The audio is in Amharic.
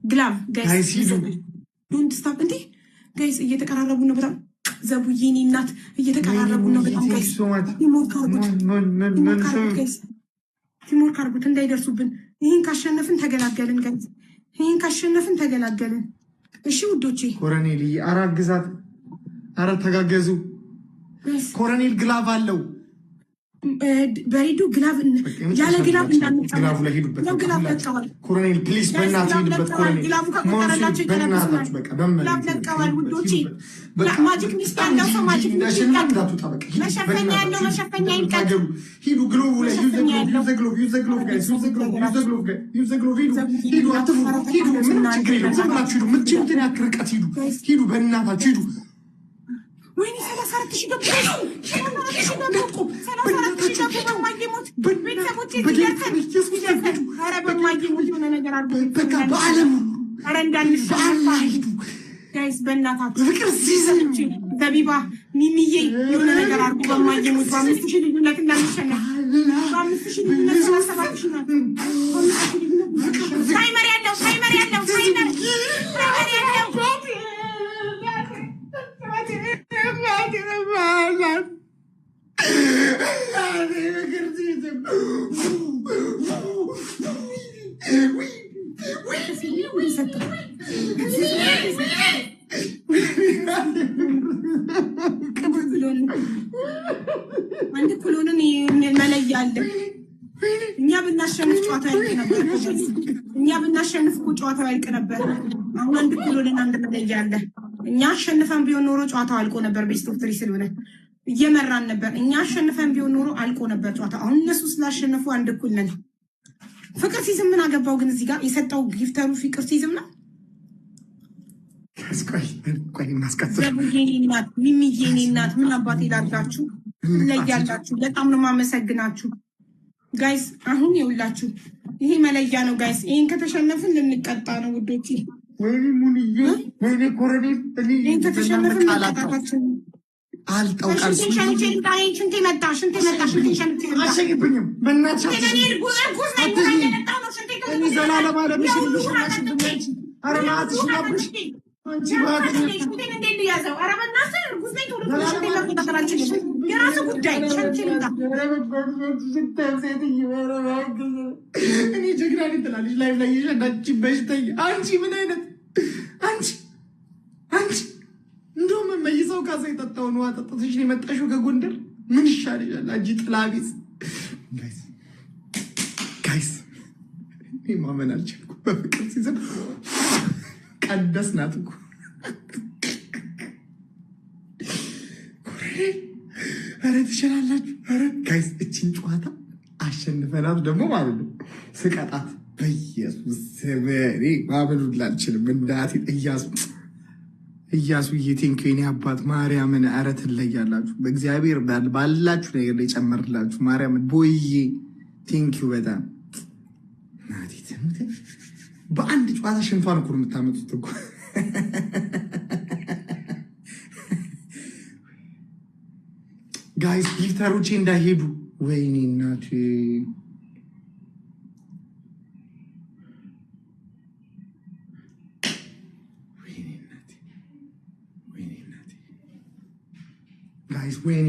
ግላቭ ጋይስ ዶንት ስታፕ እንዴ ጋይስ እየተቀራረቡ ነው በጣም ዘቡዬ እኔ እናት እየተቀራረቡ ነው በጣም ጋይስ ቲሞር ካርጉት እንዳይደርሱብን ይሄን ካሸነፍን ተገላገልን ጋይስ ይሄን ካሸነፍን ተገላገልን እሺ ውዶቼ ኮሎኔል አራት ግዛት አረ ተጋገዙ ኮሎኔል ግላቭ አለው በሪዱ ግላቭ ያለ ግላቭ ግላቭ ላይ ሄዱበት ኮሎኔል ፕሊዝ በእናትህ ሄዱበት ኮሎኔል ግላቭ ከቆጠረላቸው ይቀነብስናል ግላቭ ለቀዋል ውዶቼ ማጂክ ሚስት ያለው ሰው ማጂክ ሚስት ያለው መሸፈኛ ያለው መሸፈኛ ይንቀጥ ሂዱ ግሎቭ ላይ ዩዘ ግሎቭ ጋይስ ዩዘ ግሎቭ ሂዱ አትፍሩ ሂዱ ምን ችግር የለም ዝም ብላችሁ ሂዱ ምትችሉትን ያክል ርቀት ሂዱ በእናታችሁ ሂዱ ወይኔ 34 ሺህ ገቡ 34 ሺህ ገቡ 34 ሺህ ገቡ በማይሞት ቤተሰቦቼ ይደርሳሉ ኧረ በማይሞት የሆነ ነገር አድርጎ በቃ በዓለም ኧረ እንዳንሻፋ ጋይስ በእናታችሁ ፍቅር ሲዘን ዘቢባ ሚሚዬ የሆነ ነገር አድርጎ በማይሞት 5000 ልዩነት እንዳንሸነፍ 5000 ልዩነት 37 ሺህ ናት ታይመር ያለው አንድ ኩሎንን መለያ አለ እኛ ብናሸንፍ ጨዋታ ያልቅ ነበር እኛ ብናሸንፍ እኮ ጨዋታው ያልቅ ነበር አሁን አንድ ኩሎንን አንድ መለያ አለ እኛ አሸንፈን ቢሆን ኖሮ ጨዋታው አልቆ ነበር ቤስት ኦፍ 3 ስለሆነ እየመራን ነበር እኛ አሸንፈን ቢሆን ኖሮ አልቆ ነበር ጨዋታው አሁን እነሱ ስላሸነፉ አንድ እኩል ነን ፍቅር ሲዝም ምን አገባው ግን እዚህ ጋር የሰጠው ጊፍተሩ ፍቅር ሲዝም ነው ቆይ ማስቀጥል ሚሚዬ እኔ እናት ምን አባቴ ላድርጋችሁ ለያላችሁ በጣም ነው ማመሰግናችሁ ጋይስ አሁን ይውላችሁ ይሄ መለያ ነው ጋይስ ይሄን ከተሸነፍን ልንቀጣ ነው ውዶቼ ወይኔ ሙኒዬ ወይኔ ኮሎኔል ይሄን ከተሸነፍን ልንቀጣታችሁ አልጣውቃል ሽንቴ መጣ አሸግብኝም በእናትሽ ዘላለም አለምሽ አረናትሽ ናብሽ አንቺ የራሱ ጉዳይ እኔ ጀግና ነኝ ትላለች ላይቭ ላይ የሸናች በሽተኛ አንቺ ምን አይነት አንቺ እንደውም መይሰው ካሳ የጠጣውን ውሃ ጠጥተሽ ነው የመጣሽው ከጎንደር ምን ይሻልሻል አንቺ ጥላቢስ ጋይስ እኔ ማመን አልቻልኩም በፍቅር ሲዘም ቀደስናት እኮ ኧረ ትችላላችሁ ኧረ ጋይስ እቺን ጨዋታ አሸንፈናት ደግሞ ማለት ነው ስቀጣት በኢየሱስ ዘመኔ ማመኑን አልችልም እናቴ እያሱ ቴንኪው የኔ አባት ማርያምን ኧረ ትለያላችሁ በእግዚአብሔር ባላችሁ ነገር ላይ ጨመርላችሁ ማርያምን ቦዬ ቴንኪው በጣም እናቴ በአንድ ጨዋታ ሽንፋን እኮ ነው የምታመጡት እኮ ጋይስ ጊፍተሮቼ እንዳይሄዱ ወይኔ እናቴ ጋይስ ወይኔ